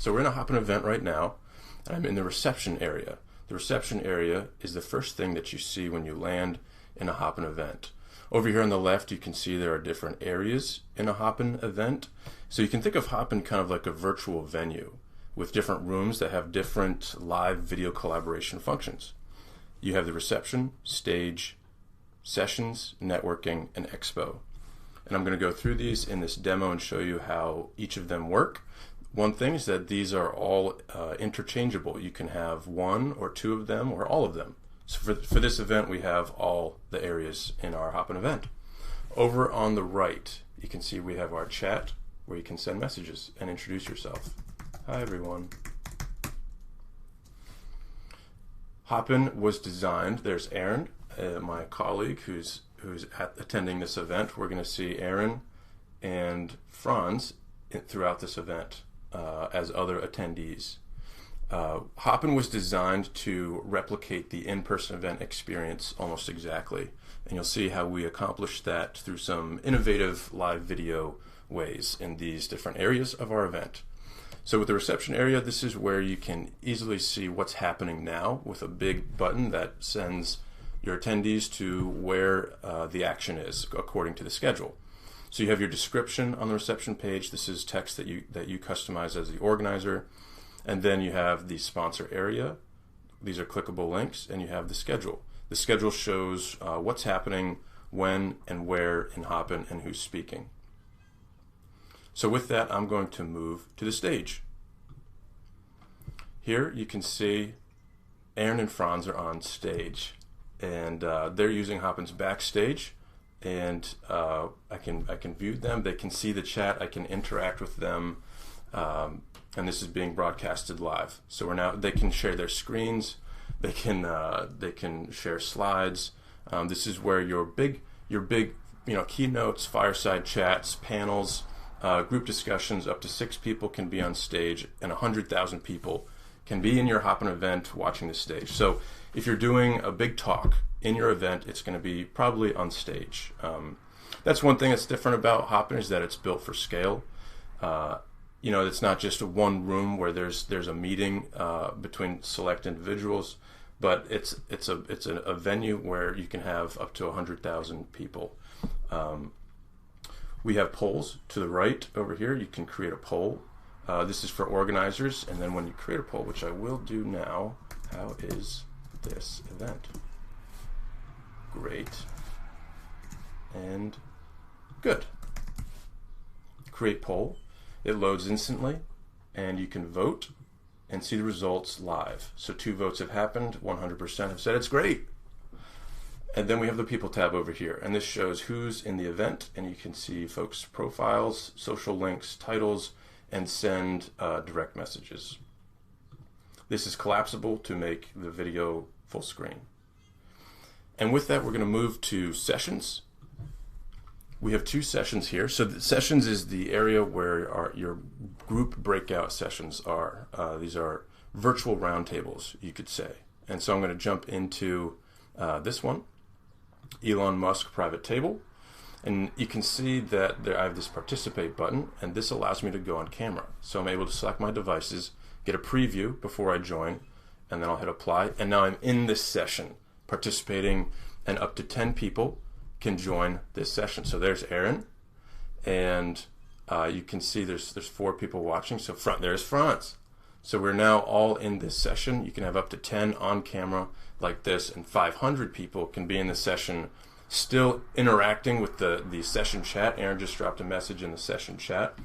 So we're in a Hopin event right now, and I'm in the reception area. The reception area is the first thing that you see when you land in a Hopin event. Over here on the left, you can see there are different areas in a Hopin event. So you can think of Hopin kind of like a virtual venue with different rooms that have different live video collaboration functions. You have the reception, stage, sessions, networking, and expo. And I'm going to go through these in this demo and show you how each of them work. One thing is that these are all interchangeable. You can have one or two of them or all of them. So for this event, we have all the areas in our Hopin event. Over on the right, you can see we have our chat where you can send messages and introduce yourself. Hi, everyone. Hopin was designed, there's Aaron, my colleague who's attending this event. We're going to see Aaron and Franz throughout this event as other attendees. Hopin was designed to replicate the in-person event experience almost exactly, and you'll see how we accomplished that through some innovative live video ways in these different areas of our event. So with the reception area, this is where you can easily see what's happening now with a big button that sends your attendees to where the action is according to the schedule. So you have your description on the reception page. This is text that you customize as the organizer. And then you have the sponsor area. These are clickable links, and you have the schedule. The schedule shows what's happening, when and where in Hopin, and who's speaking. So with that, I'm going to move to the stage. Here you can see Aaron and Franz are on stage, and they're using Hopin's backstage, and I can view them. They can see the chat. I can interact with them, and this is being broadcasted live. So they can share their screens. They can share slides. This is where your big keynotes, fireside chats, panels, group discussions, up to 6 people can be on stage, and 100,000 people can be in your Hopin event watching the stage. So if you're doing a big talk in your event, it's going to be probably on stage. That's one thing that's different about Hopin, is that it's built for scale. It's not just one room where there's a meeting between select individuals, but it's a venue where you can have up to 100,000 people. We have polls to the right over here. You can create a poll. This is for organizers, and then when you create a poll, which I will do now, how is this event? Great. And good. Create poll. It loads instantly, and you can vote and see the results live. So 2 votes have happened, 100% have said it's great. And then we have the People tab over here, and this shows who's in the event, and you can see folks' profiles, social links, titles, and send direct messages. This is collapsible to make the video full screen. And with that, we're going to move to sessions. We have 2 sessions here. So the sessions is the area where your group breakout sessions are. These are virtual roundtables, you could say. And so I'm going to jump into this one, Elon Musk private table. And you can see that I have this participate button, and this allows me to go on camera. So I'm able to select my devices, get a preview before I join, and then I'll hit apply. And now I'm in this session participating, and up to 10 people can join this session. So there's Aaron, and you can see there's 4 people watching. So there's Franz. So we're now all in this session. You can have up to 10 on camera like this, and 500 people can be in the session, still interacting with the session chat. Aaron just dropped a message in the session chat,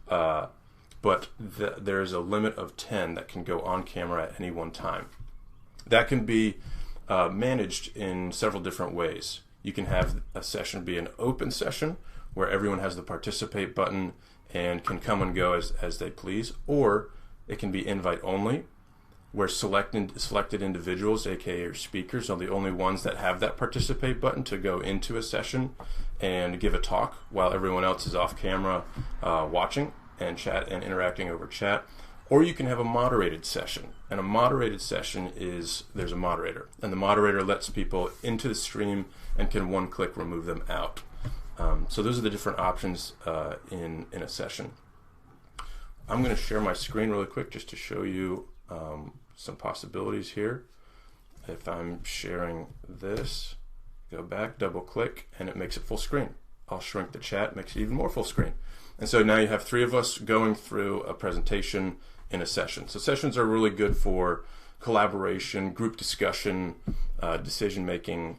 but there's a limit of 10 that can go on camera at any one time. That can be managed in several different ways. You can have a session be an open session where everyone has the participate button and can come and go as they please, or it can be invite only, where selected individuals, aka your speakers, are the only ones that have that participate button to go into a session and give a talk while everyone else is off camera watching and chat and interacting over chat. Or you can have a moderated session, and a moderated session is there's a moderator, and the moderator lets people into the stream and can one-click remove them out. So those are the different options in a session. I'm going to share my screen really quick just to show you some possibilities here. If I'm sharing this, go back, double click, and it makes it full screen. I'll shrink the chat, makes it even more full screen. And so now you have 3 of us going through a presentation in a session. So sessions are really good for collaboration, group discussion, decision making,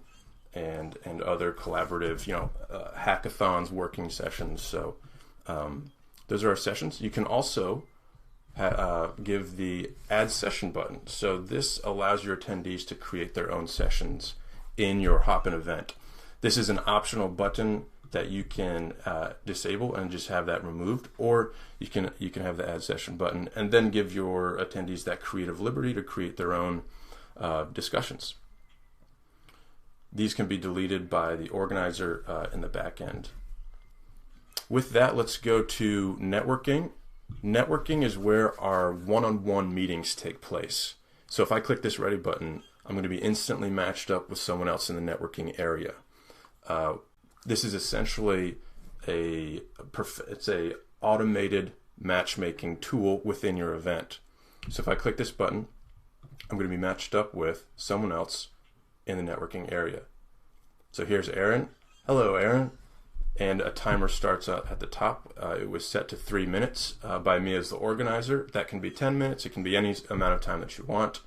and other collaborative, hackathons, working sessions. So those are our sessions. You can also give the add session button. So this allows your attendees to create their own sessions in your Hopin event. This is an optional button that you can disable and just have that removed, or you can have the add session button and then give your attendees that creative liberty to create their own discussions. These can be deleted by the organizer in the back end. With that, let's go to networking. Networking is where our one-on-one meetings take place. So if I click this ready button, I'm going to be instantly matched up with someone else in the networking area. This is essentially it's a automated matchmaking tool within your event. So if I click this button, I'm going to be matched up with someone else in the networking area. So here's Aaron. Hello, Aaron. And a timer starts at the top. It was set to 3 minutes by me as the organizer. That can be 10 minutes. It can be any amount of time that you want.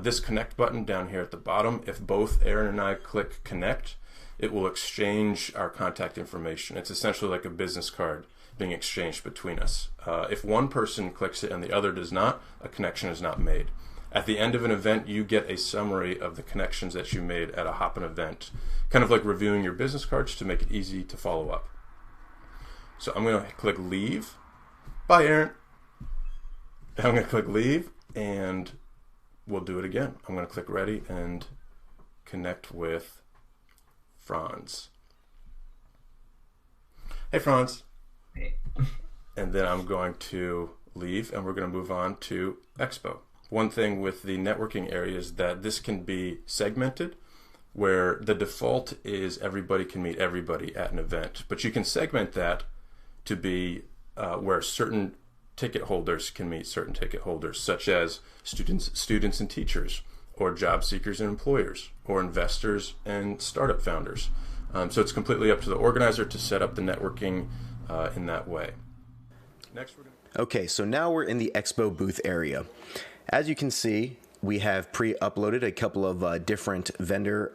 This connect button down here at the bottom, if both Aaron and I click connect, it will exchange our contact information. It's essentially like a business card being exchanged between us. If one person clicks it and the other does not, a connection is not made. At the end of an event, you get a summary of the connections that you made at a Hopin event, kind of like reviewing your business cards to make it easy to follow up. So I'm going to click leave. Bye, Aaron. I'm going to click leave, and we'll do it again. I'm going to click ready and connect with Franz. Hey, Franz. Hey. And then I'm going to leave, and we're going to move on to Expo. One thing with the networking area is that this can be segmented, where the default is everybody can meet everybody at an event. But you can segment that to be where certain ticket holders can meet certain ticket holders, such as students and teachers, or job seekers and employers, or investors and startup founders. So it's completely up to the organizer to set up the networking in that way. Next, Okay, so now we're in the Expo booth area. As you can see, we have pre-uploaded a couple of different vendor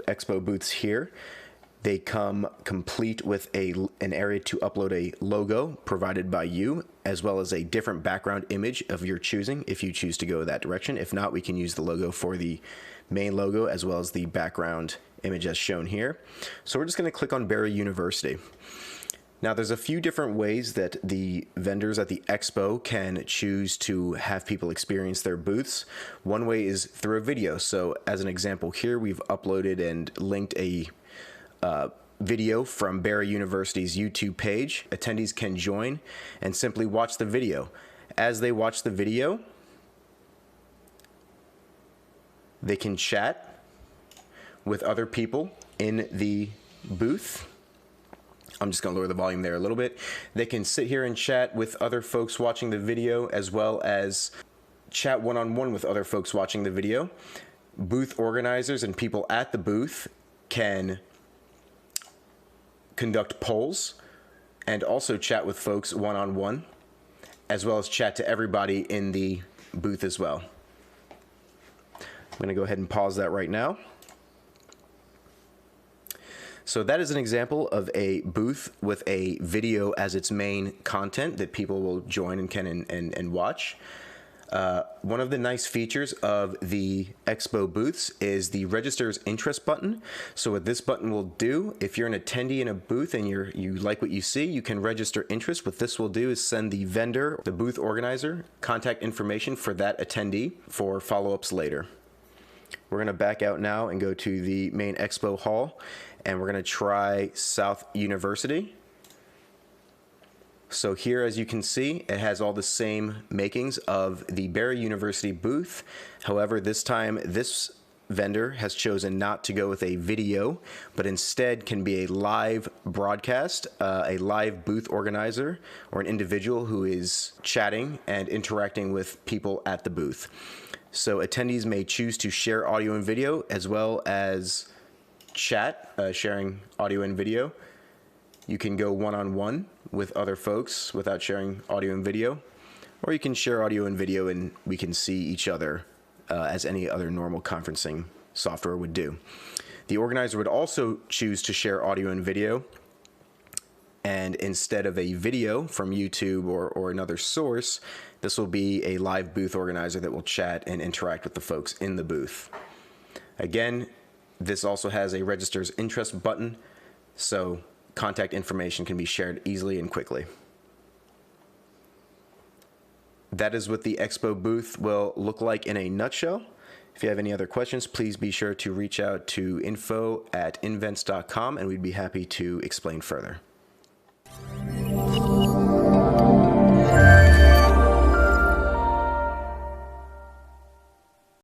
Expo booths here. They come complete with an area to upload a logo provided by you, as well as a different background image of your choosing if you choose to go that direction. If not, we can use the logo for the main logo as well as the background image as shown here. So we're just going to click on Barry University. Now there's a few different ways that the vendors at the Expo can choose to have people experience their booths. One way is through a video. So as an example here, we've uploaded and linked a video from Barry University's YouTube page. Attendees can join and simply watch the video. As they watch the video, they can chat with other people in the booth. I'm just going to lower the volume there a little bit. They can sit here and chat with other folks watching the video, as well as chat one-on-one with other folks watching the video. Booth organizers and people at the booth can conduct polls and also chat with folks one-on-one, as well as chat to everybody in the booth as well. I'm going to go ahead and pause that right now. So that is an example of a booth with a video as its main content that people will join and can and watch. One of the nice features of the Expo booths is the Register's Interest button. So what this button will do, if you're an attendee in a booth and you like what you see, you can register interest. What this will do is send the vendor, the booth organizer, contact information for that attendee for follow-ups later. We're going to back out now and go to the main Expo hall, and we're going to try South University. So here, as you can see, it has all the same makings of the Barry University booth. However, this time, this vendor has chosen not to go with a video, but instead can be a live broadcast, a live booth organizer, or an individual who is chatting and interacting with people at the booth. So attendees may choose to share audio and video, as well as chat, sharing audio and video. You can go one-on-one with other folks without sharing audio and video, or you can share audio and video and we can see each other as any other normal conferencing software would do. The organizer would also choose to share audio and video, and instead of a video from YouTube or another source, this will be a live booth organizer that will chat and interact with the folks in the booth. Again, this also has a registers interest button, so contact information can be shared easily and quickly. That is what the Expo booth will look like in a nutshell. If you have any other questions, please be sure to reach out to info@ynvents.com and we'd be happy to explain further.